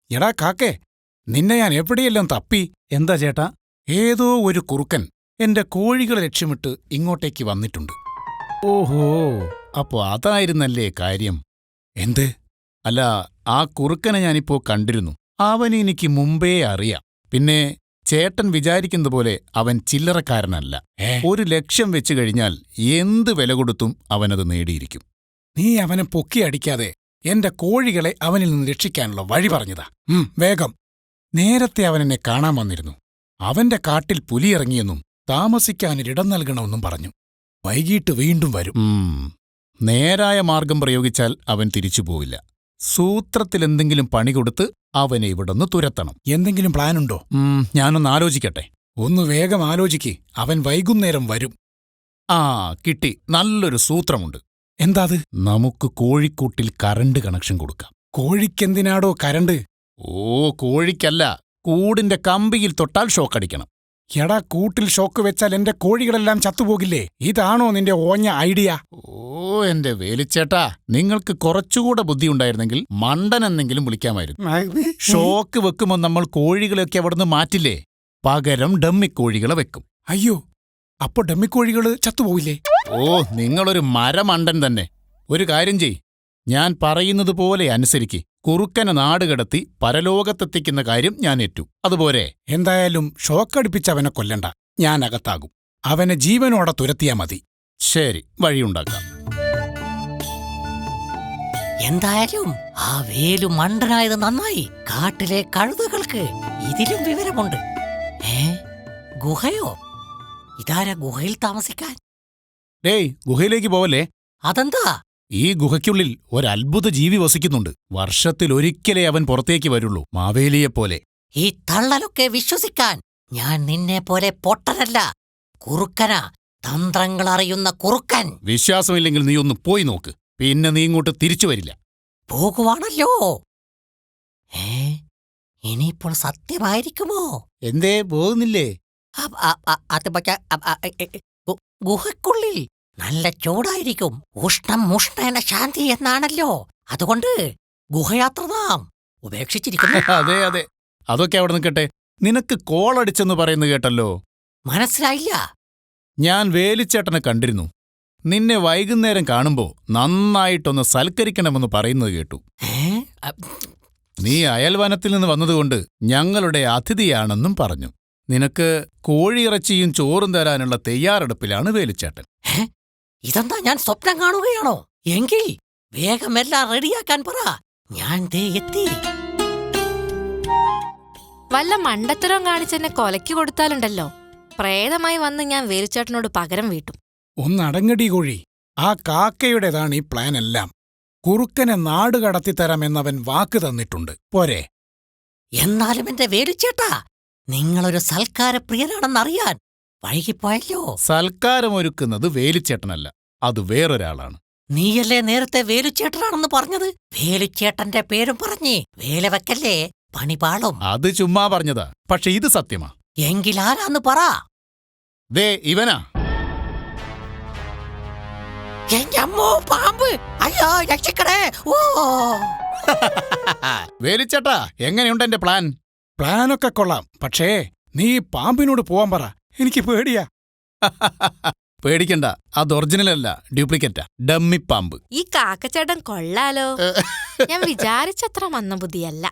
എടാ കാക്കേ, നിന്നെ ഞാൻ എവിടെയെല്ലാം തപ്പി. എന്താ ചേട്ടാ? ഏതോ ഒരു കുറുക്കൻ എന്റെ കോഴികളെ ലക്ഷ്യമിട്ട് ഇങ്ങോട്ടേക്ക് വന്നിട്ടുണ്ട്. ഓഹോ, അപ്പോ അതായിരുന്നല്ലേ കാര്യം? എന്ത്? അല്ല, ആ കുറുക്കനെ ഞാനിപ്പോ കണ്ടിരുന്നു. അവനെനിക്ക് മുമ്പേ അറിയാം. പിന്നെ ചേട്ടൻ വിചാരിക്കുന്ന പോലെ അവൻ ചില്ലറക്കാരനല്ല. ഒരു ലക്ഷ്യം വെച്ചു കഴിഞ്ഞാൽ എന്ത് വില കൊടുത്തും അവനത് നേടിയിരിക്കും. നീ അവനെ പൊക്കിയടിക്കാതെ എന്റെ കോഴികളെ അവനിൽ നിന്ന് രക്ഷിക്കാനുള്ള വഴി പറഞ്ഞതാ. വേഗം. നേരത്തെ അവനെന്നെ കാണാൻ വന്നിരുന്നു. അവന്റെ കാട്ടിൽ പുലിയിറങ്ങിയെന്നും താമസിക്കാനൊരിടം നൽകണമെന്നും പറഞ്ഞു. വൈകിട്ട് വീണ്ടും വരും. നേരായ മാർഗം പ്രയോഗിച്ചാൽ അവൻ തിരിച്ചുപോവില്ല. സൂത്രത്തിലെന്തെങ്കിലും പണി കൊടുത്ത് അവനെ ഇവിടൊന്ന് തുരത്തണം. എന്തെങ്കിലും പ്ലാനുണ്ടോ? ഞാനൊന്ന് ആലോചിക്കട്ടെ. ഒന്ന് വേഗം ആലോചിക്ക്. അവൻ വൈകുന്നേരം വരും. കിട്ടി. നല്ലൊരു സൂത്രമുണ്ട്. എന്താത്? നമുക്ക് കോഴിക്കൂട്ടിൽ കറണ്ട് കണക്ഷൻ കൊടുക്കാം. കോഴിക്കെന്തിനാടോ കരണ്ട്? കോഴിക്കല്ല, കൂടിന്റെ കമ്പിയിൽ തൊട്ടാൽ ഷോക്കടിക്കണം. എടാ, കൂട്ടിൽ ഷോക്ക് വെച്ചാൽ എന്റെ കോഴികളെല്ലാം ചത്തുപോകില്ലേ? ഇതാണോ നിന്റെ ഓഞ്ഞ ഐഡിയ? എന്റെ വേലിച്ചേട്ടാ, നിങ്ങൾക്ക് കുറച്ചുകൂടെ ബുദ്ധിയുണ്ടായിരുന്നെങ്കിൽ മണ്ടനെന്നെങ്കിലും വിളിക്കാമായിരുന്നു. ഷോക്ക് വെക്കുമ്പോൾ നമ്മൾ കോഴികളെയൊക്കെ അവിടുന്ന് മാറ്റില്ലേ? പകരം ഡമ്മിക്കോഴികളെ വെക്കും. അയ്യോ, അപ്പൊ ഡമ്മിക്കോഴികള് ചത്തുപോയില്ലേ? നിങ്ങളൊരു മരമണ്ടൻ തന്നെ. ഒരു കാര്യം ചെയ്, ഞാൻ പറയുന്നത് പോലെ അനുസരിക്ക്. കുറുക്കനെ നാടുകടത്തി പരലോകത്തെത്തിക്കുന്ന കാര്യം ഞാൻ ഏറ്റു. അതുപോലെ എന്തായാലും ഷോക്കടിപ്പിച്ചവനെ കൊല്ലണ്ട. ഞാൻ അകത്താകും. അവനെ ജീവനോടെ തുരത്തിയാ മതി. ശരി, വഴിയുണ്ടാക്കാം. എന്തായാലും ആ വേലു മണ്ടനായത് നന്നായി. കാട്ടിലെ കഴുതകൾക്ക് ഇതിലും വിവരമുണ്ട്. ഗുഹയോ? ഇതാരാ ഗുഹയിൽ താമസിക്കാൻ? ഗുഹയിലേക്ക് പോവല്ലേ? അതെന്താ? ഈ ഗുഹയ്ക്കുള്ളിൽ ഒരത്ഭുത ജീവി വസിക്കുന്നുണ്ട്. വർഷത്തിലൊരിക്കലേ അവൻ പുറത്തേക്ക് വരുള്ളൂ, മാവേലിയെപ്പോലെ. ഈ തള്ളലൊക്കെ വിശ്വസിക്കാൻ ഞാൻ നിന്നെ പോലെ പൊട്ടനല്ല. കുറുക്കനാ, തന്ത്രങ്ങൾ അറിയുന്ന കുറുക്കൻ. വിശ്വാസമില്ലെങ്കിൽ നീ ഒന്ന് പോയി നോക്ക്. പിന്നെ നീ ഇങ്ങോട്ട് തിരിച്ചു വരില്ല. പോകുവാണല്ലോ. ഇനിയിപ്പോൾ സത്യമായിരിക്കുമോ? എന്തേ പോകുന്നില്ലേ? ഗുഹയ്ക്കുള്ളിൽ നല്ല ചൂടായിരിക്കും. ഉഷ്ണം മുഷ്ണേന ശാന്തി എന്നാണല്ലോ. അതുകൊണ്ട് ഗുഹയാത്ര നാം ഉപേക്ഷിച്ചിരിക്കുന്നു. അതെ അതെ, അതൊക്കെ അവിടെ നിൽക്കട്ടെ. നിനക്ക് കോളടിച്ചെന്ന് പറയുന്നത് കേട്ടല്ലോ. മനസ്സിലായില്ല. ഞാൻ വേലിച്ചേട്ടനെ കണ്ടിരുന്നു. നിന്നെ വൈകുന്നേരം കാണുമ്പോ നന്നായിട്ടൊന്ന് സൽക്കരിക്കണമെന്ന് പറയുന്നത് കേട്ടു. നീ അയൽവനത്തിൽ നിന്ന് വന്നതുകൊണ്ട് ഞങ്ങളുടെ അതിഥിയാണെന്നും പറഞ്ഞു. നിനക്ക് കോഴിയിറച്ചിയും ചോറും തരാനുള്ള തയ്യാറെടുപ്പിലാണ് വേലിച്ചേട്ടൻ. ഇതെന്താ, ഞാൻ സ്വപ്നം കാണുകയാണോ? എങ്കിൽ വേഗം എല്ലാം റെഡിയാക്കാൻ പറ. ഞാൻ ദേ എത്തി. വല്ല മണ്ടത്തരവും കാണിച്ചെന്നെ കൊലയ്ക്ക് കൊടുത്താലുണ്ടല്ലോ, പ്രേതമായി വന്ന് ഞാൻ വേലിച്ചേട്ടനോട് പകരം വീട്ടും. ഒന്നടങ്ങടി കോഴി. ആ കാക്കയുടേതാണ് ഈ പ്ലാൻ എല്ലാം. കുറുക്കനെ നാട് കടത്തിത്തരാമെന്നവൻ വാക്ക് തന്നിട്ടുണ്ട്. പോരെ? എന്നാലും എന്റെ വേലിച്ചേട്ടാ, നിങ്ങളൊരു സൽക്കാരപ്രിയനാണെന്നറിയാൻ വൈകിപ്പോയല്ലോ. സൽക്കാരമൊരുക്കുന്നത് വേലിച്ചേട്ടനല്ല, അത് വേറൊരാളാണ്. നീയല്ലേ നേരത്തെ വേലുച്ചേട്ടനാണെന്ന് പറഞ്ഞത്? വേലുച്ചേട്ടന്റെ പേരും പറഞ്ഞ് വേല വെക്കല്ലേ, പണിപാളും. അത് ചുമ്മാ പറഞ്ഞതാ, പക്ഷെ ഇത് സത്യമാ. എങ്കിലാരാന്ന് പറ. ദേ ഇവനാ. അമ്മോ, പാമ്പ്! അയ്യോ, രക്ഷിക്കണേ! ഓ വേലിച്ചേട്ടാ, എങ്ങനെയുണ്ട് എന്റെ പ്ലാൻ? പ്ലാനൊക്കെ കൊള്ളാം, പക്ഷേ നീ പാമ്പിനോട് പോവാൻ പറ. എനിക്ക് പേടിയാ. പേടിക്കണ്ട, അത് ഒറിജിനലല്ല, ഡ്യൂപ്ലിക്കേറ്റാ, ഡമ്മിപ്പാമ്പ്. ഈ കാക്കച്ചേട്ടൻ കൊള്ളാലോ. ഞാൻ വിചാരിച്ചത്ര മന്ദബുദ്ധിയല്ല.